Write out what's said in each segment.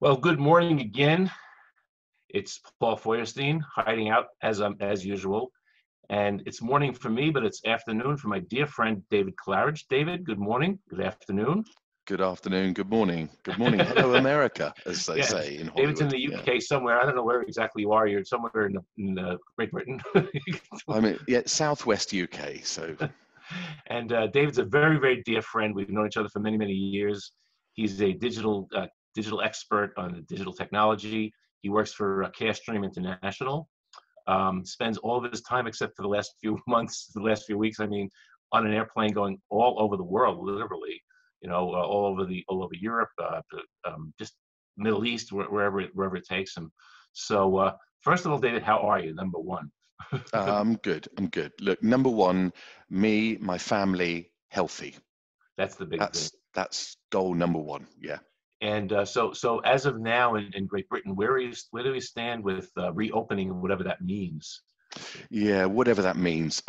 Well, good morning again. It's Paul Feuerstein hiding out as usual. And it's morning for me, but it's afternoon for my dear friend David Claridge. David, good morning, good afternoon. Good afternoon, good morning. Good morning. Hello, America, as they say in Hollywood. David's in the UK somewhere. I don't know where exactly you are. You're somewhere in Great Britain. I'm in Southwest UK. So, and David's a very, very dear friend. We've known each other for many, many years. He's a digital expert on digital technology. He works for Carestream International. Spends all of his time, except for the last few months, the last few weeks, on an airplane going all over the world, literally. All over Europe, just Middle East, wherever it takes him. So, first of all, David, how are you? Number one. I'm good. Look, number one, me, my family, healthy. That's the big thing. That's goal number one. Yeah. And so as of now in Great Britain, where do we stand with reopening and whatever that means? Yeah, whatever that means.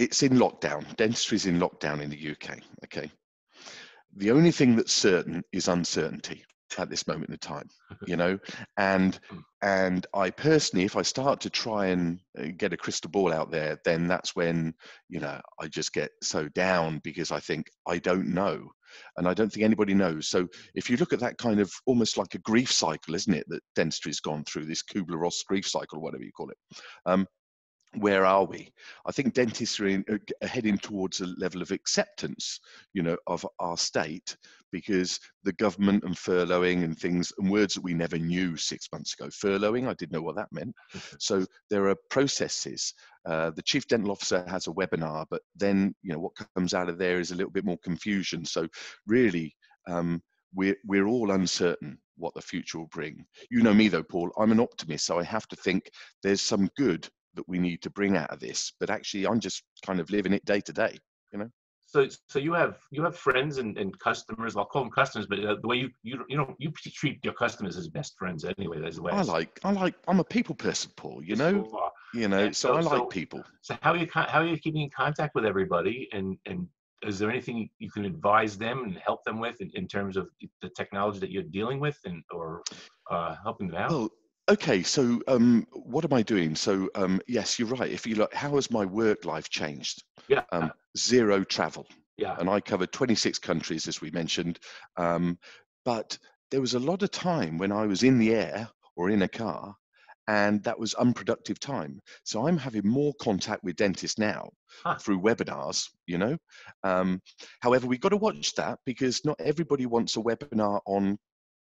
It's in lockdown. Dentistry is in lockdown in the UK. Okay. The only thing that's certain is uncertainty at this moment in time, and I personally, if I start to try and get a crystal ball out there, then that's when, I just get so down because I think I don't know. And I don't think anybody knows. So if you look at that kind of almost like a grief cycle, isn't it, that dentistry's gone through, this Kubler-Ross grief cycle, whatever you call it. Where are we? I think dentists are heading towards a level of acceptance, of our state, because the government and furloughing and things and words that we never knew 6 months ago. Furloughing, I didn't know what that meant. So there are processes. The chief dental officer has a webinar, but then, what comes out of there is a little bit more confusion. So really, we're all uncertain what the future will bring. You know me though, Paul, I'm an optimist, so I have to think there's some good that we need to bring out of this, but actually I'm just kind of living it day to day, So you have friends and customers. I'll call them customers, but the way you treat your customers as best friends anyway. That's the way I'm a people person, Paul. So I like people. So how are you keeping in contact with everybody? And is there anything you can advise them and help them with in terms of the technology that you're dealing with or helping them out? Well, okay, so what am I doing? So yes, you're right. If you look, how has my work life changed? Yeah. Zero travel. Yeah. And I covered 26 countries, as we mentioned. But there was a lot of time when I was in the air or in a car, and that was unproductive time. So I'm having more contact with dentists now through webinars, However, we've got to watch that because not everybody wants a webinar on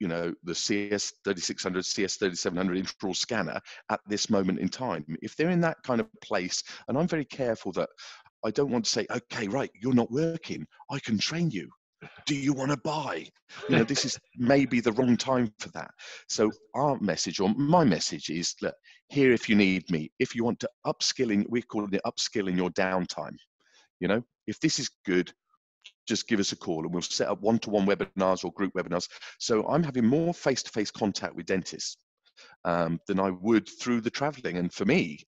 the CS3600, CS3700 intraoral scanner at this moment in time. If they're in that kind of place, and I'm very careful that I don't want to say, okay, right, you're not working, I can train you. Do you want to buy? This is maybe the wrong time for that. So our message, or my message, is that here if you need me, if you want to upskill we're calling it upskill in your downtime. If this is good, just give us a call and we'll set up one-to-one webinars or group webinars. So I'm having more face-to-face contact with dentists than I would through the traveling. And for me,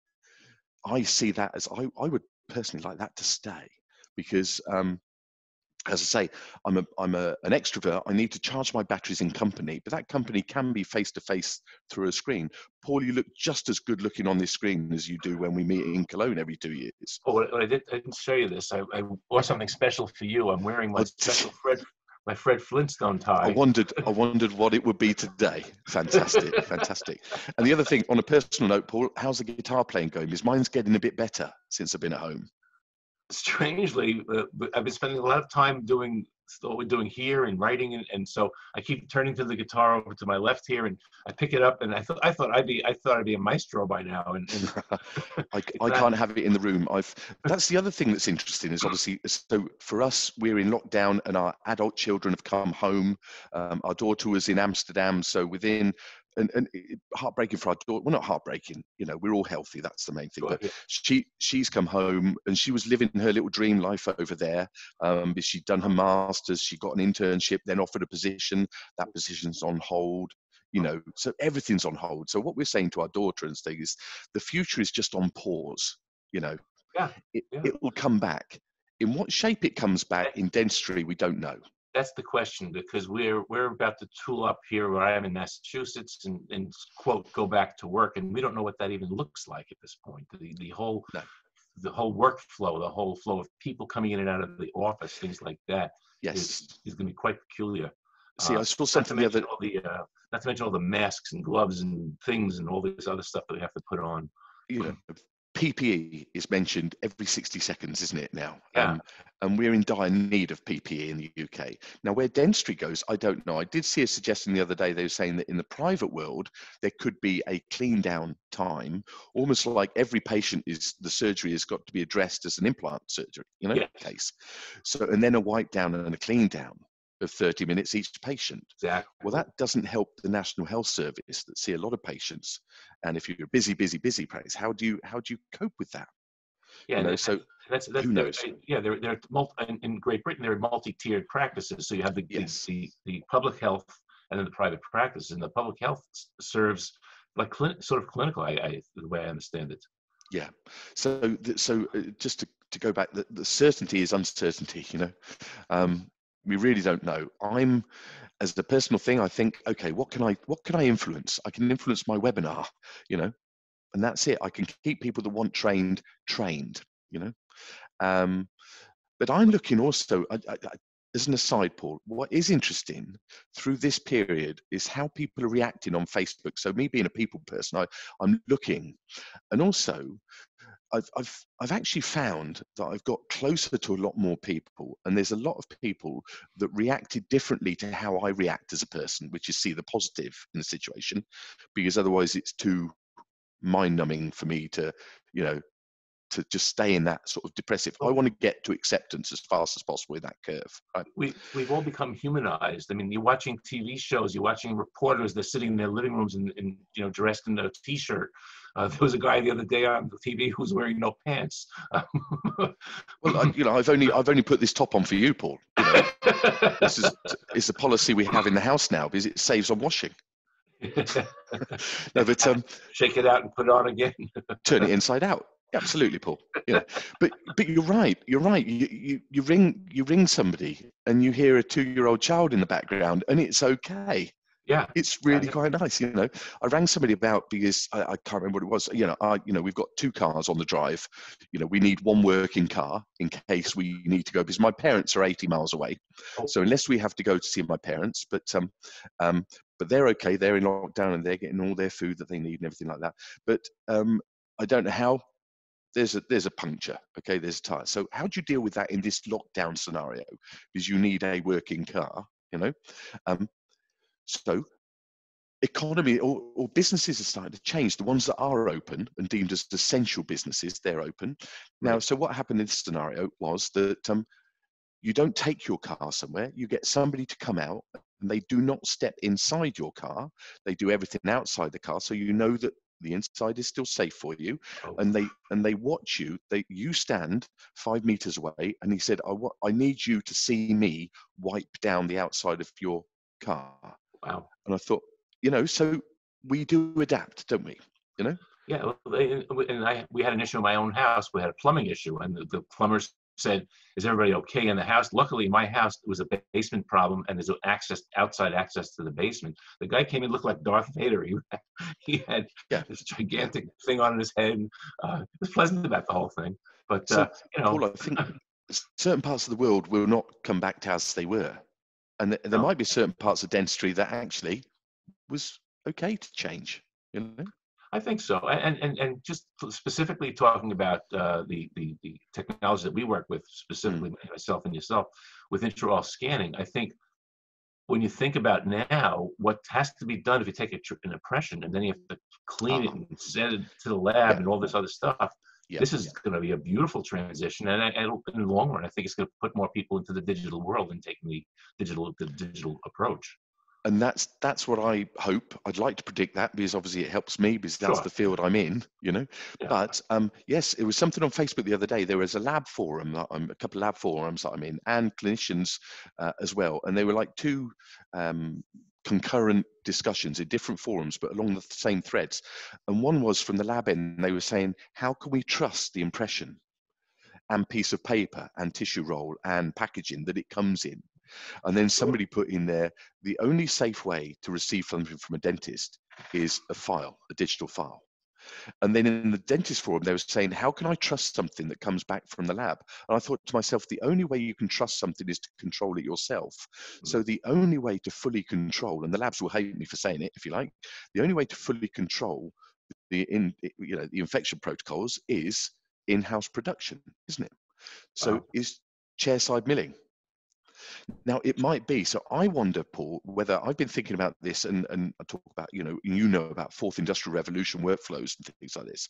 I see that as I would personally like that to stay because, as I say, I'm an extrovert. I need to charge my batteries in company, but that company can be face-to-face through a screen. Paul, you look just as good looking on this screen as you do when we meet in Cologne every 2 years. Oh, I didn't show you this. I wore something special for you. I'm wearing my special Fred Flintstone tie. I wondered what it would be today. Fantastic, fantastic. And the other thing, on a personal note, Paul, how's the guitar playing going? Because mine's getting a bit better since I've been at home. Strangely, I've been spending a lot of time doing what we're doing here and writing, and so I keep turning to the guitar over to my left here, and I pick it up, and I thought I'd be a maestro by now, and I can't have it in the room. That's the other thing that's interesting is obviously, so for us, we're in lockdown, and our adult children have come home. Our daughter was in Amsterdam, so within. And heartbreaking for our daughter. Well, not heartbreaking, we're all healthy. That's the main thing. But she's come home and she was living her little dream life over there. She'd done her master's, she got an internship, then offered a position. That position's on hold. So everything's on hold. So what we're saying to our daughter and saying is, the future is just on pause. It will come back. In what shape it comes back in dentistry, we don't know. that's the question, because we're about to tool up here where I am in Massachusetts and quote go back to work, and we don't know what that even looks like at this point. No. The whole workflow, the whole flow of people coming in and out of the office, things like that, Yes. is going to be quite peculiar. See, I saw Not to something the mention other. all the not to mention all the masks and gloves and things and all this other stuff that we have to put on. You know, PPE is mentioned every 60 seconds, isn't it now? Yeah. And we're in dire need of PPE in the UK. Now, where dentistry goes, I don't know. I did see a suggestion the other day. They were saying that in the private world, there could be a clean down time, almost like every patient the surgery has got to be addressed as an implant surgery, Yes. case. So, and then a wipe down and a clean down of 30 minutes each patient. Exactly. Well, that doesn't help the National Health Service that see a lot of patients. And if you're busy practice, how do you cope with that? Yeah, So that's who knows? yeah. They're in Great Britain. There are multi-tiered practices. So you have Yes. the public health and then the private practice, and the public health serves like sort of clinical. The way I understand it. Yeah. So just to go back, the certainty is uncertainty. We really don't know. As a personal thing, I think, okay, what can I influence? I can influence my webinar, and that's it. I can keep people that want trained. But I'm looking also, as an aside, Paul, what is interesting through this period is how people are reacting on Facebook. So me being a people person, I'm looking, and also I've actually found that I've got closer to a lot more people, and there's a lot of people that reacted differently to how I react as a person, which is see the positive in the situation, because otherwise it's too mind-numbing for me to just stay in that sort of depressive. I want to get to acceptance as fast as possible in that curve. Right? We've all become humanized. I mean, you're watching TV shows, you're watching reporters. They're sitting in their living rooms and dressed in a t-shirt. There was a guy the other day on the TV who was wearing no pants. Well, I've only put this top on for you, Paul. This is a policy we have in the house now because it saves on washing. No, but shake it out and put it on again. Turn it inside out. Absolutely, Paul. But you're right. You're right. You ring somebody and you hear a 2-year-old child in the background, and it's okay. Yeah, it's really quite nice. I rang somebody because I can't remember what it was. We've got 2 cars on the drive. We need one working car in case we need to go, because my parents are 80 miles away. So unless we have to go to see my parents, but they're okay. They're in lockdown and they're getting all their food that they need and everything like that. But I don't know how. There's a puncture, okay, there's a tire. So how do you deal with that in this lockdown scenario? Because you need a working car, so economy or businesses are starting to change. The ones that are open and deemed as essential businesses, they're open. Now, right. So what happened in this scenario was that you don't take your car somewhere, you get somebody to come out, and they do not step inside your car. They do everything outside the car, so you know that the inside is still safe for you. And they watch you. You stand 5 meters away, and he said, I need you to see me wipe down the outside of your car. Wow. And I thought, so we do adapt, don't we? Yeah, and we had an issue in my own house. We had a plumbing issue, and the plumbers said, "Is everybody okay in the house?" Luckily, in my house, it was a basement problem, and there's outside access to the basement. The guy came in, looked like Darth Vader. He had this gigantic thing on his head. It was pleasant about the whole thing. But Paul, I think certain parts of the world will not come back to as they were, and there might be certain parts of dentistry that actually was okay to change. I think so, and just specifically talking about the technology that we work with, specifically myself and yourself, with intraoral scanning. I think when you think about now, what has to be done if you take an impression and then you have to clean it and send it to the lab and all this other stuff. This is going to be a beautiful transition, and in the long run, I think it's going to put more people into the digital world and taking the digital approach. And that's what I hope. I'd like to predict that, because obviously it helps me, because that's the field I'm in, Yeah. But yes, it was something on Facebook the other day. There was a lab forum, a couple of lab forums that I'm in, and clinicians as well. And they were like 2 concurrent discussions in different forums, but along the same threads. And one was from the lab end. They were saying, how can we trust the impression and piece of paper and tissue roll and packaging that it comes in? And then somebody put in there, the only safe way to receive something from a dentist is a file, a digital file. And then in the dentist forum, they were saying, how can I trust something that comes back from the lab? And I thought to myself, the only way you can trust something is to control it yourself. So the only way to fully control, and the labs will hate me for saying it, if you like, the only way to fully control the infection protocols is in-house production, isn't it? So Wow. is chairside milling. Now it might be. So I wonder, Paul, whether I've been thinking about this, and I talk about, you know about fourth industrial revolution workflows and things like this.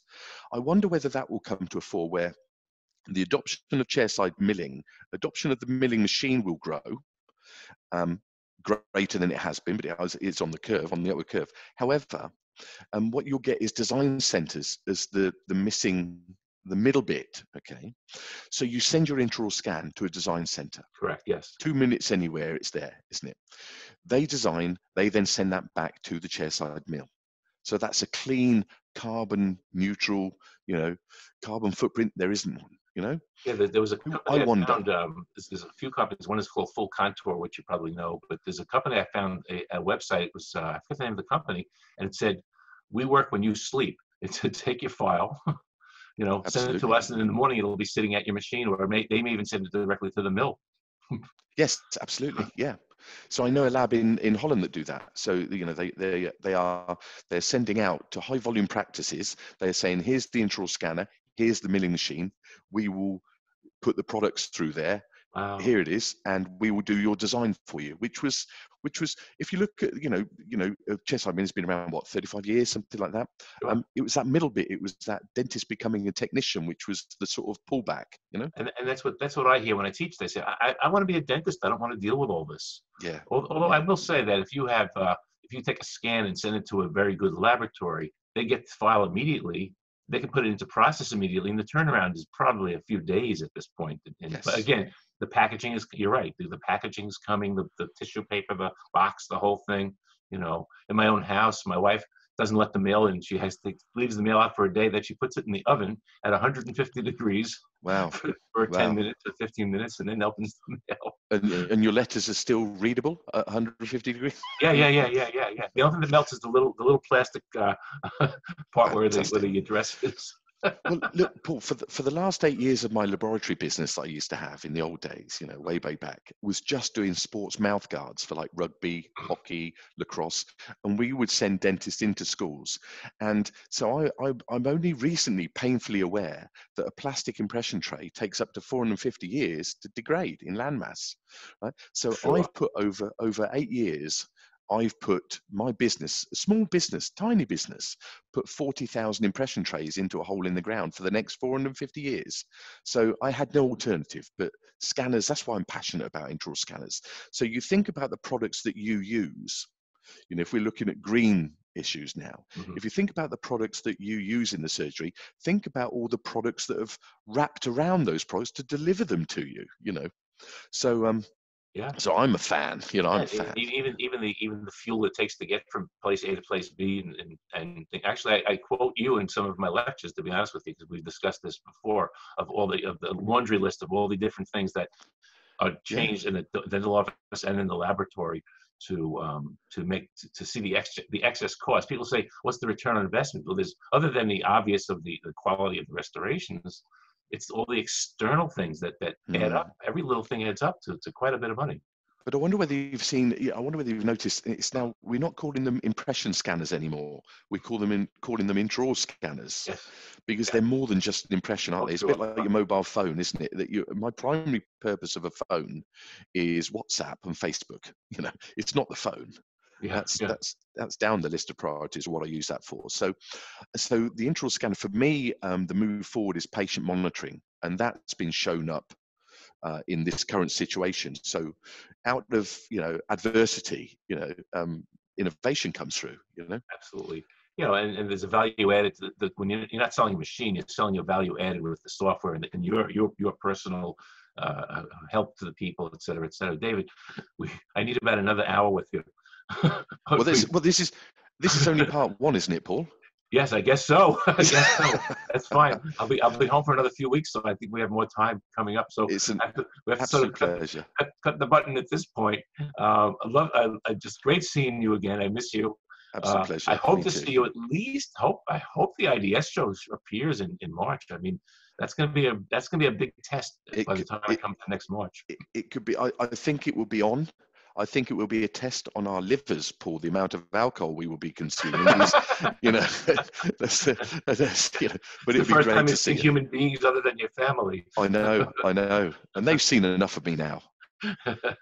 I wonder whether that will come to a fore where the adoption of chairside milling, adoption of the milling machine will grow, greater than it has been, but it's on the curve, on the upward curve. However, what you'll get is design centers as the missing, the middle bit, okay? So you send your intraoral scan to a design center. Correct, yes. 2 minutes anywhere, it's there, isn't it? They design, they then send that back to the chairside mill. So that's a clean, carbon neutral, carbon footprint. There isn't one, Yeah, there was a company I wonder. found, there's a few companies. One is called Full Contour, which you probably know, but there's a company I found, a website. It was, I forget the name of the company, and it said, we work when you sleep. It said, take your file, send it to Absolutely. us, and in the morning it'll be sitting at your machine, or they may even send it directly to the mill. Yes, absolutely. Yeah. So I know a lab in Holland that do that. So they're sending out to high volume practices. They're saying, here's the intraoral scanner, here's the milling machine. We will put the products through there. Wow. Here it is, and we will do your design for you. Which was, if you look at chairside milling has been around 35 years, something like that. Sure. It was that middle bit. It was that dentist becoming a technician, which was the sort of pullback. And that's what I hear when I teach. They say, I want to be a dentist. I don't want to deal with all this. Yeah. Although Yeah. I will say that if you take a scan and send it to a very good laboratory, they get the file immediately. They can put it into process immediately, and the turnaround is probably a few days at this point. Yes. But again, the packaging is, you're right, the packaging is coming, the tissue paper, the box, the whole thing. In my own house, my wife doesn't let the mail in. She leaves the mail out for a day, then she puts it in the oven at 150 degrees. Wow. for 10 minutes or 15 minutes, and then opens the mail. And your letters are still readable at 150 degrees? Yeah. The only thing that melts is the little plastic part where the address is. Well, look, Paul, for the last 8 years of my laboratory business that I used to have in the old days, way back, was just doing sports mouth guards for like rugby, hockey, lacrosse, and we would send dentists into schools. And so I'm only recently painfully aware that a plastic impression tray takes up to 450 years to degrade in landmass. Right? So Sure. I've put over 8 years. I've put my business, a small business, tiny business, put 40,000 impression trays into a hole in the ground for the next 450 years. So I had no alternative, but scanners, that's why I'm passionate about intraoral scanners. So you think about the products that you use, if we're looking at green issues now, if you think about the products that you use in the surgery, think about all the products that have wrapped around those products to deliver them to you, So, yeah. So I'm a fan, I'm a fan. Even the fuel it takes to get from place A to place B, and actually I quote you in some of my lectures, to be honest with you, because we've discussed this before, of the laundry list of all the different things that are changed in the dental office and in the laboratory to see the excess cost. People say, what's the return on investment? Well, there's, other than the obvious of the quality of the restorations, it's all the external things that add up. Every little thing adds up to quite a bit of money. But I wonder whether you've noticed, it's now, we're not calling them impression scanners anymore. We calling them intraoral scanners. Yes. Because they're more than just an impression, aren't they? It's a bit like your mobile phone, isn't it? My primary purpose of a phone is WhatsApp and Facebook. It's not the phone. Yeah, that's down the list of priorities of what I use that for. So the intraoral scanner for me, the move forward is patient monitoring, and that's been shown up in this current situation. So out of adversity, innovation comes through. Absolutely. And there's a value added to when you're not selling a machine, you're selling a value added with the software and your personal help to the people, et cetera, et cetera. David, I need about another hour with you. This is only part one, isn't it, Paul? Yes, I guess so. I guess so. That's fine. I'll be home for another few weeks, so I think we have more time coming up. So It's an we have to sort of absolute pleasure. cut the button at this point. Just great seeing you again. I miss you. Absolute I pleasure. hope Me to too. see you at least. I hope the IDS show appears in March. I mean, that's gonna be a big test It by the c- time I come to next March. it could be. I think it will be on. I think it will be a test on our livers, Paul. The amount of alcohol we will be consuming is, you know, but It's the it'll be first great time to you've seen see you. human beings other than your family. I know, and they've seen enough of me now.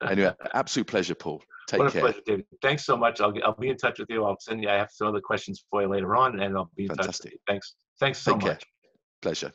Anyway, absolute pleasure, Paul. Take What a care. pleasure, David. Thanks so much. I'll be in touch with you. I'll send you. I have some other questions for you later on, and I'll be in touch with Fantastic. you. Thanks. Thanks so Take care. much. Pleasure.